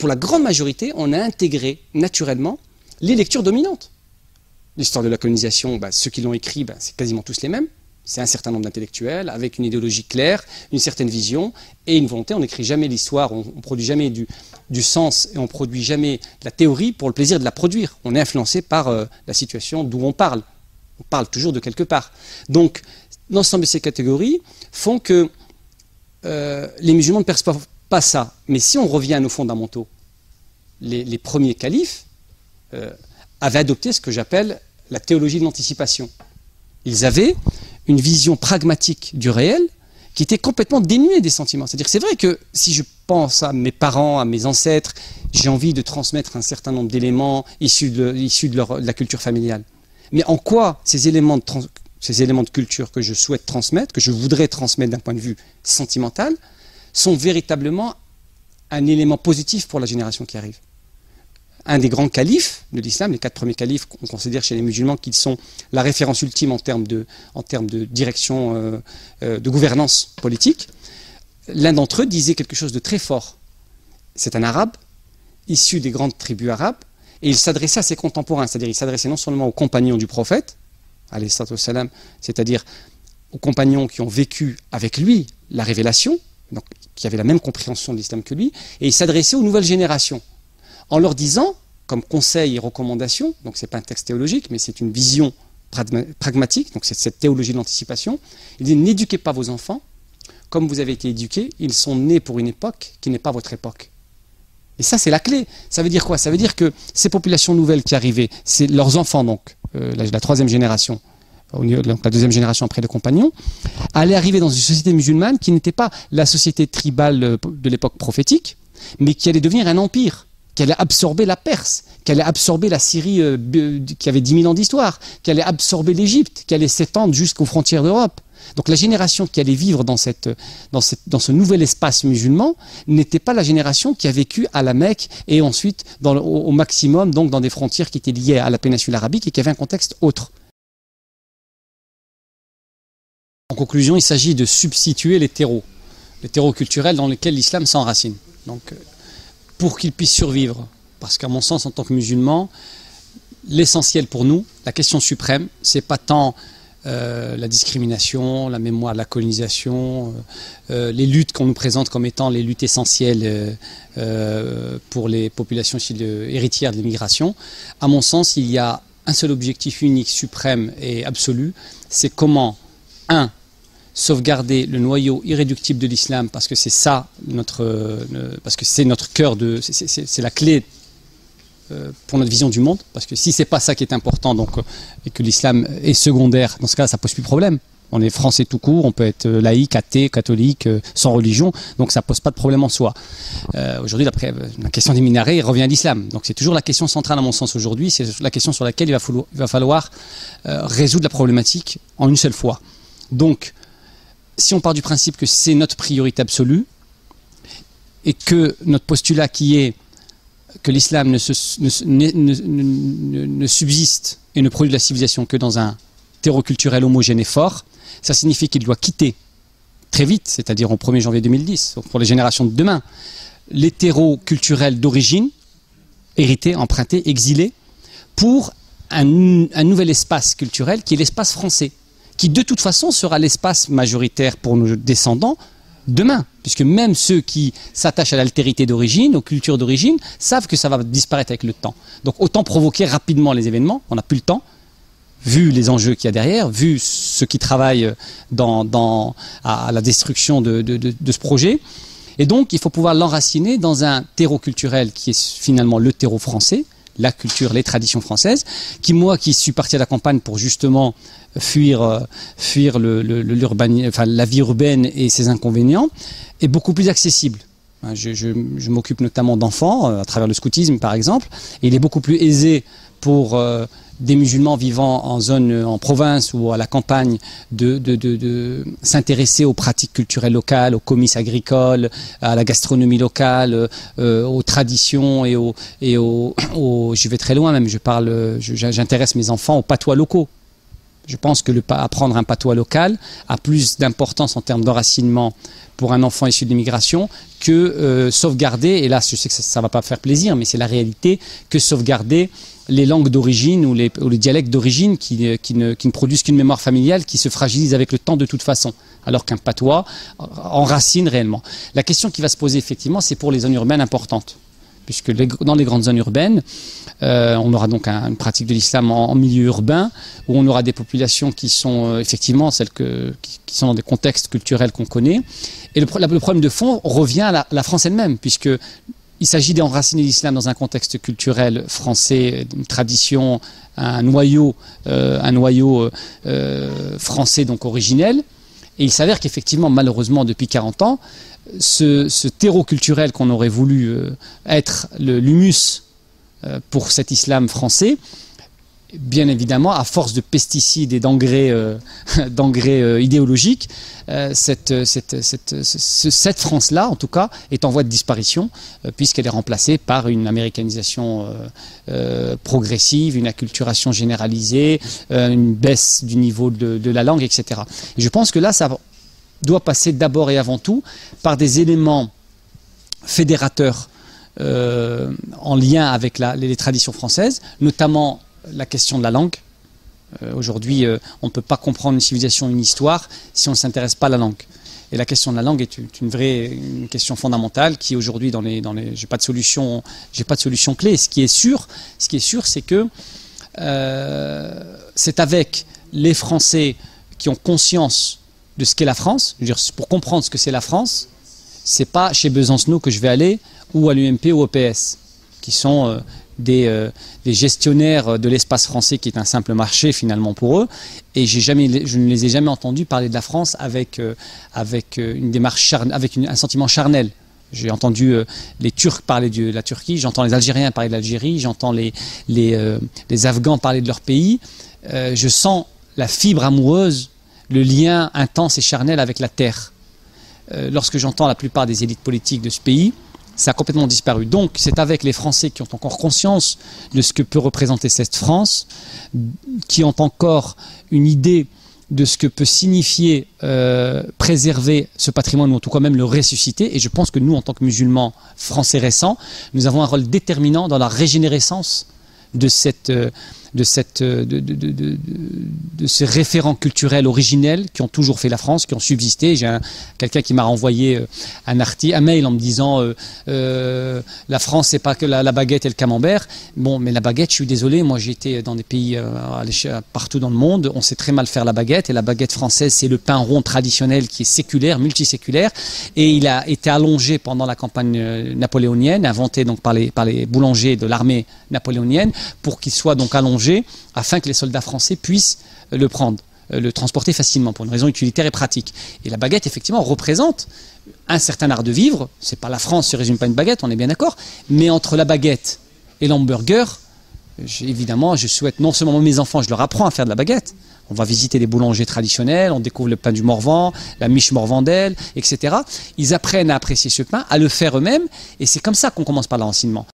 pour la grande majorité, on a intégré naturellement les lectures dominantes. L'histoire de la colonisation, ceux qui l'ont écrit, c'est quasiment tous les mêmes. C'est un certain nombre d'intellectuels avec une idéologie claire, une certaine vision et une volonté. On n'écrit jamais l'histoire, on ne produit jamais du sens et on ne produit jamais de la théorie pour le plaisir de la produire. On est influencé par la situation d'où on parle. On parle toujours de quelque part. Donc, l'ensemble de ces catégories font que les musulmans ne perçoivent pas ça. Mais si on revient à nos fondamentaux, les premiers califes avaient adopté ce que j'appelle la théologie de l'anticipation. Ils avaient une vision pragmatique du réel qui était complètement dénuée des sentiments. C'est-à-dire que c'est vrai que si je pense à mes parents, à mes ancêtres, j'ai envie de transmettre un certain nombre d'éléments issus de la culture familiale. Mais en quoi ces éléments de culture que je souhaite transmettre, que je voudrais transmettre d'un point de vue sentimental, sont véritablement un élément positif pour la génération qui arrive? Un des grands califes de l'islam, les 4 premiers califes qu'on considère chez les musulmans qu'ils sont la référence ultime en termes de direction, de gouvernance politique, l'un d'entre eux disait quelque chose de très fort. C'est un arabe, issu des grandes tribus arabes, et il s'adressait à ses contemporains, c'est-à-dire il s'adressait non seulement aux compagnons du prophète, alayhi salatu wassalam, c'est-à-dire aux compagnons qui ont vécu avec lui la révélation, donc qui avaient la même compréhension de l'islam que lui, et il s'adressait aux nouvelles générations, en leur disant, comme conseil et recommandation, donc ce n'est pas un texte théologique, mais c'est une vision pragmatique, donc c'est cette théologie de l'anticipation, il dit, n'éduquez pas vos enfants comme vous avez été éduqués, ils sont nés pour une époque qui n'est pas votre époque. Et ça, c'est la clé. Ça veut dire quoi? Ça veut dire que ces populations nouvelles qui arrivaient, c'est leurs enfants, donc, la 3e génération, donc la 2e génération après les compagnons, allaient arriver dans une société musulmane qui n'était pas la société tribale de l'époque prophétique, mais qui allait devenir un empire, qui allait absorber la Perse, qui allait absorber la Syrie qui avait 10 000 ans d'histoire, qui allait absorber l'Égypte, qui allait s'étendre jusqu'aux frontières d'Europe. Donc la génération qui allait vivre dans ce nouvel espace musulman n'était pas la génération qui a vécu à la Mecque et ensuite au maximum donc dans des frontières qui étaient liées à la péninsule arabique et qui avaient un contexte autre. En conclusion, il s'agit de substituer les terreaux culturels dans lesquels l'islam s'enracine. Donc, pour qu'ils puissent survivre, parce qu'à mon sens, en tant que musulmans, l'essentiel pour nous, la question suprême, c'est pas tant la discrimination, la mémoire de la colonisation, les luttes qu'on nous présente comme étant les luttes essentielles pour les populations héritières de l'immigration. À mon sens, il y a un seul objectif unique, suprême et absolu, c'est comment, sauvegarder le noyau irréductible de l'islam, parce que c'est ça parce que c'est notre cœur, c'est la clé pour notre vision du monde, parce que si c'est pas ça qui est important, donc, et que l'islam est secondaire, dans ce cas ça pose plus de problème. On est français tout court, on peut être laïque, athée, catholique, sans religion, donc ça pose pas de problème en soi. Aujourd'hui, la question des minarets revient à l'islam, donc c'est toujours la question centrale à mon sens aujourd'hui, c'est la question sur laquelle il va falloir résoudre la problématique en une seule fois. Donc, si on part du principe que c'est notre priorité absolue et que notre postulat qui est que l'islam ne subsiste et ne produit de la civilisation que dans un terreau culturel homogène et fort, ça signifie qu'il doit quitter très vite, c'est-à-dire au 1er janvier 2010, pour les générations de demain, les terreaux culturels d'origine, hérités, empruntés, exilés, pour un nouvel espace culturel qui est l'espace français, qui de toute façon sera l'espace majoritaire pour nos descendants demain, puisque même ceux qui s'attachent à l'altérité d'origine, aux cultures d'origine, savent que ça va disparaître avec le temps. Donc autant provoquer rapidement les événements, on n'a plus le temps, vu les enjeux qu'il y a derrière, vu ceux qui travaillent à la destruction de ce projet. Et donc il faut pouvoir l'enraciner dans un terreau culturel qui est finalement le terreau français, la culture, les traditions françaises, moi qui suis parti à la campagne pour justement fuir la vie urbaine et ses inconvénients, est beaucoup plus accessible. Je m'occupe notamment d'enfants, à travers le scoutisme par exemple, et il est beaucoup plus aisé pour des musulmans vivant en province ou à la campagne de s'intéresser aux pratiques culturelles locales, aux comices agricoles, à la gastronomie locale, aux traditions et je vais très loin même, j'intéresse mes enfants aux patois locaux. Je pense que apprendre un patois local a plus d'importance en termes d'enracinement pour un enfant issu de l'immigration que sauvegarder, et là je sais que ça ne va pas faire plaisir, mais c'est la réalité, que sauvegarder les langues d'origine ou les dialectes d'origine qui ne produisent qu'une mémoire familiale qui se fragilise avec le temps de toute façon, alors qu'un patois enracine réellement. La question qui va se poser effectivement, c'est pour les zones urbaines importantes, puisque dans les grandes zones urbaines, on aura donc une pratique de l'islam en milieu urbain, où on aura des populations qui sont effectivement celles qui sont dans des contextes culturels qu'on connaît. Et le problème de fond revient à la France elle-même, puisque il s'agit d'enraciner l'islam dans un contexte culturel français, une tradition, un noyau français donc originel. Et il s'avère qu'effectivement, malheureusement, depuis 40 ans, ce terreau culturel qu'on aurait voulu être l'humus pour cet islam français, bien évidemment, à force de pesticides et d'engrais idéologiques, cette France-là, en tout cas, est en voie de disparition, puisqu'elle est remplacée par une américanisation progressive, une acculturation généralisée, une baisse du niveau de la langue, etc. Et je pense que là, ça doit passer d'abord et avant tout par des éléments fédérateurs en lien avec les traditions françaises, notamment la question de la langue. Aujourd'hui, on ne peut pas comprendre une civilisation, une histoire, si on ne s'intéresse pas à la langue. Et la question de la langue est une question fondamentale qui aujourd'hui, j'ai pas de solution clé. Ce qui est sûr, c'est que c'est avec les Français qui ont conscience de ce qu'est la France. Je veux dire, pour comprendre ce que c'est la France, c'est pas chez Besancenot que je vais aller, ou à l'UMP ou au PS, qui sont des gestionnaires de l'espace français, qui est un simple marché finalement pour eux, et je ne les ai jamais entendus parler de la France avec une démarche avec un sentiment charnel. J'ai entendu les Turcs parler de la Turquie, j'entends les Algériens parler de l'Algérie, j'entends les Afghans parler de leur pays. Je sens la fibre amoureuse, le lien intense et charnel avec la terre. Lorsque j'entends la plupart des élites politiques de ce pays, ça a complètement disparu. Donc c'est avec les Français qui ont encore conscience de ce que peut représenter cette France, qui ont encore une idée de ce que peut signifier préserver ce patrimoine, ou en tout cas même le ressusciter. Et je pense que nous, en tant que musulmans français récents, nous avons un rôle déterminant dans la régénérescence de ces référents culturels originels qui ont toujours fait la France, qui ont subsisté. J'ai quelqu'un qui m'a renvoyé un mail en me disant la France, c'est pas que la baguette et le camembert. Bon, mais la baguette, je suis désolé, moi j'ai été dans des pays partout dans le monde, on sait très mal faire la baguette, et la baguette française, c'est le pain rond traditionnel qui est séculaire, multiséculaire, et il a été allongé pendant la campagne napoléonienne, inventé donc par les boulangers de l'armée napoléonienne, pour qu'il soit donc allongé afin que les soldats français puissent le prendre, le transporter facilement pour une raison utilitaire et pratique. Et la baguette, effectivement, représente un certain art de vivre. C'est pas la France, se résume pas à une baguette, on est bien d'accord. Mais entre la baguette et l'hamburger, évidemment, je souhaite non seulement mes enfants, je leur apprends à faire de la baguette. On va visiter les boulangers traditionnels, on découvre le pain du Morvan, la miche morvandelle, etc. Ils apprennent à apprécier ce pain, à le faire eux-mêmes, et c'est comme ça qu'on commence par l'enracinement.